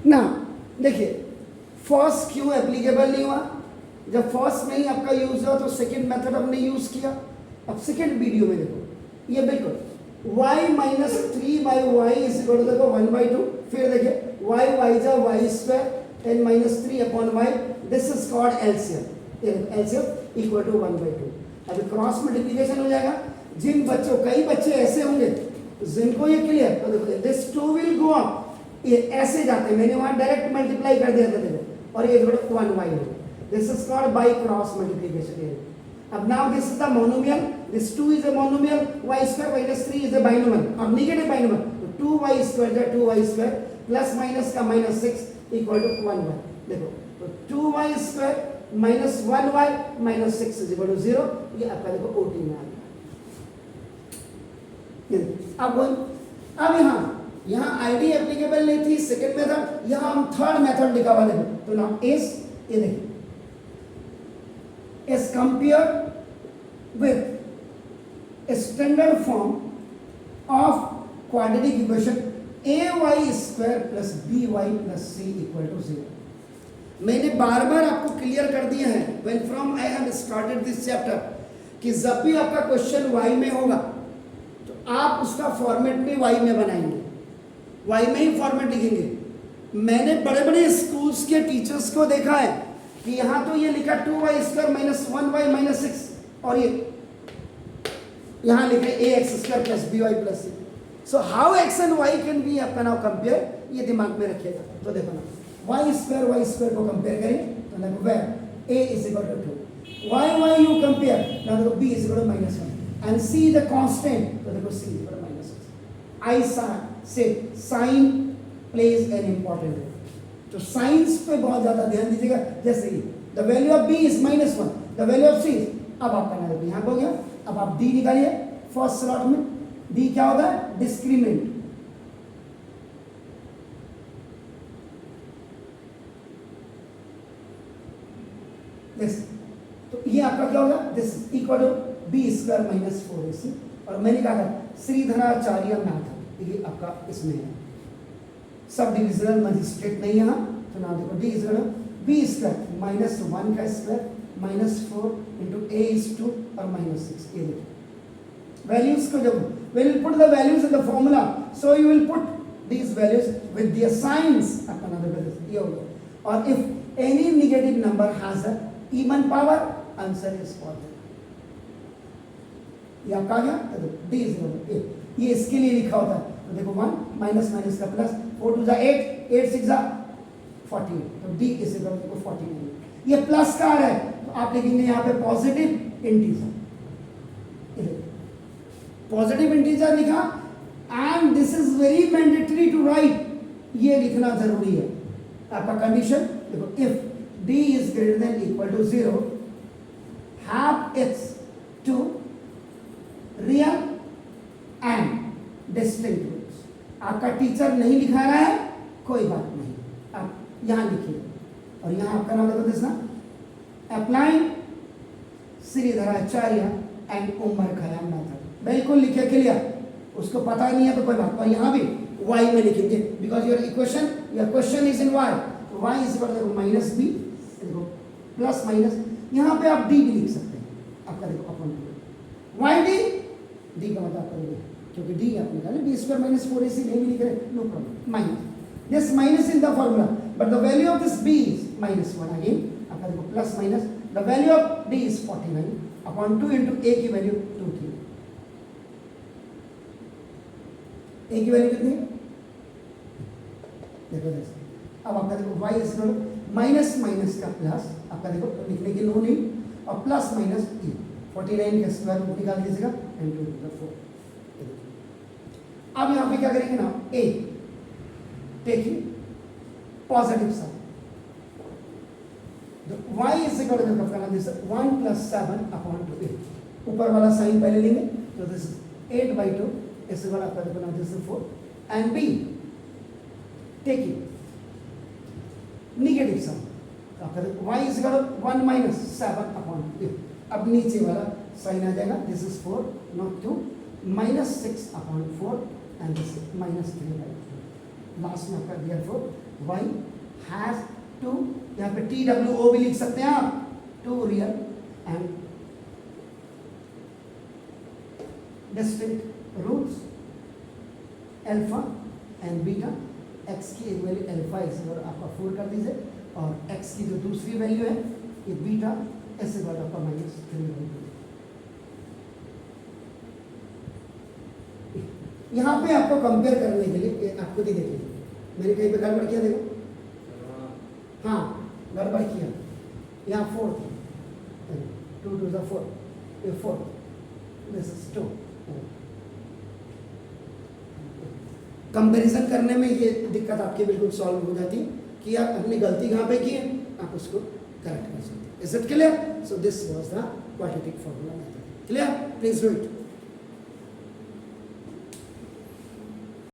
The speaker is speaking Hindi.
ना देखिए फर्स्ट क्यों एप्लीकेबल नहीं हुआ, जब फर्स्ट में ही आपका यूज हुआ तो सेकंड मेथड हमने यूज किया। अब सेकंड वीडियो में देखो ये बिल्कुल y minus 3/y is equal to देखो 1/2, फिर देखिए y y जा y square n minus 3 upon y, this is called LCM, LCM equal to 1/2। अभी क्रॉस मल्टीप्लिकेशन हो जाएगा। जिन बच्चों, कई बच्चे ऐसे होंगे जिनको ये क्लियर, तो देखो दिस 2 विल गो अप, ये ऐसे जाते हैं, मैंने वहां डायरेक्ट मल्टीप्लाई कर दिया था देखो, और ये 1y हो, this is called by cross multiplication. अब now this is the monomial, this 2 is a monomial, y square minus 3 is a binomial, अब नेगेटिव बाइनोमियल, तो 2y square जा 2y square प्लस माइनस का माइनस 6 इक्वल टू 1y। देखो तो 2y square minus 1y minus 6 is equal to 0, ये आपका देखो OT में आ गया। अब यहाँ आईडी एप्लीकेबल नहीं थी, सेकंड मेथड, यहाँ हम थर्ड मेथड लिखा हुआ देखो, तो नाउ इज, ये देखिए is compared with a standard form of quadratic equation ay square plus by plus c equal to 0। मैंने बार बार आपको क्लियर कर दिया है when from I have started this chapter कि जब भी आपका क्वेश्चन y में होगा तो आप उसका फॉर्मेट भी y में बनाएंगे, y में ही फॉर्मेट लिखेंगे। मैंने बड़े बड़े स्कूल्स के टीचर्स को देखा है कि यहाँ तो ये लिखा 2y square minus 1y minus 6, और ये यहाँ लिखे ax square plus by plus c। So how x and y can be आपका नाउ कंपेयर, ये दिमाग में रखिएगा। तो देखो ना y स्क्वायर को कंपेयर करें तो देखो where a is equal to 2, y you compare, now देखो b is equal to minus 1 and c the constant, तो देखो c is equal to minus 6। I say sign plays an important role, तो साइंस पे बहुत ज्यादा ध्यान दीजिएगा। जैसे कि the value of b is minus 1, the value of c, अब आपका ना देखो यहाँ हो गया। अब आप d निकालिए फर्स्ट स्लॉट में, d क्या होता है, डिस्क्रीमेंट, दिस, तो ये आपका क्या होगा, this equal to b square minus 4ac, और मैंने कहा था श्रीधराचार्य मैथड, ये आपका इसमें है, सब डिविजनल मजिस्ट्रेट नहीं यहाँ, तो ना देखो d is equal to b square minus 1 का square minus 4 into a is 2 और माइनस 6। ये देखो वैल्यूज को जब when you put the values in the formula, so you will put these values with their signs upon other values, ये होगा। और if any negative number has a even power, answer is positive। ये आपका आ गया, तो देखो d is equal to 8, ये इसके लिए लिखा होता है, तो देखो 1 माइनस माइनस का प्लस, 4 2 जा 8, 8 6 जा 48, तो d इज इक्वल टू 49। ये प्लस का आ रहा है तो आप लिखेंगे यहाँ पे पॉजिटिव इंटीजर, पॉजिटिव इंटीजर लिखा, and this is very mandatory to write, ये लिखना जरूरी है आपका कंडीशन। देखो if d is greater than equal to 0, have its two real and distinct roots. आपका टीचर नहीं लिखा रहा है, कोई बात नहीं, आप यहाँ लिखिए, और यहाँ आपका नाम देखो, दिस ना applying Shridharacharya and Omar Khayyam method, बिल्कुल लिखे क्लियर, उसको पता नहीं है तो कोई बात, और यहाँ भी y में लिखेंगे because your question is in y, तो y is equal to minus b, देखो प्लस माइनस, यहाँ पे आप d भी लिख सकते हैं, आपका देखो अपॉन y d का मतलब करेंगे क्योंकि d आपने कहा b स्क्वायर माइनस 4ac नहीं भी लिख रहे, no problem, minus this minus in the formula, but the value of this b is minus 1, again आपका देखो plus minus, the value of d is 49 upon 2 into a की वैल्यू 2 थी, a की वैल्यू कितनी है, देखो जैसे अब आपका देखो y is equal minus minus का प्लस, आपका देखो लिखने की नो नहीं, और प्लस माइनस e, 49 का स्क्वायर रूट निकाल दीजिएगा एंड 2 टू द 4। अब यहाँ पे क्या करेंगे ना, a taking positive sign, y is equal to this 1 plus 7 upon 2a, ऊपर वाला साइन पहले लेंगे, तो दिस इज 8/2 इस इक्वल आपका देखो ना this is 4, and b taking negative sign, तो आपका देखो y is equal to 1 minus 7 upon 2, अब नीचे वाला साइन आ जाएगा, this is 4 not 2 minus 6 upon 4 and this is minus 3/4, last में आपका therefore y has टू, यहाँ पे TWO भी लिख सकते हैं आप, two real and distinct roots alpha and beta. x की एक वैल्यू अल्फा इस बार आपका 4 कर दीजिए, और x की जो दूसरी वैल्यू है ये बीटा इस बार आपका -3/2। यहाँ पे आपको कंपेयर करने के लिए आप खुद ही देख लीजिए, मैंने कहीं पे गड़बड़ किया देखो, हाँ गड़बड़ किया, यहाँ 4 था, 2 2 4, ये 4, दिस इज 2। कंपैरिजन करने में ये दिक्कत आपकी बिल्कुल सॉल्व हो जाती कि आप अपनी गलती कहाँ पे की है, आप उसको करेक्ट कर सकते हैं। Is it clear? So this was the quadratic formula method. Clear? Please do it.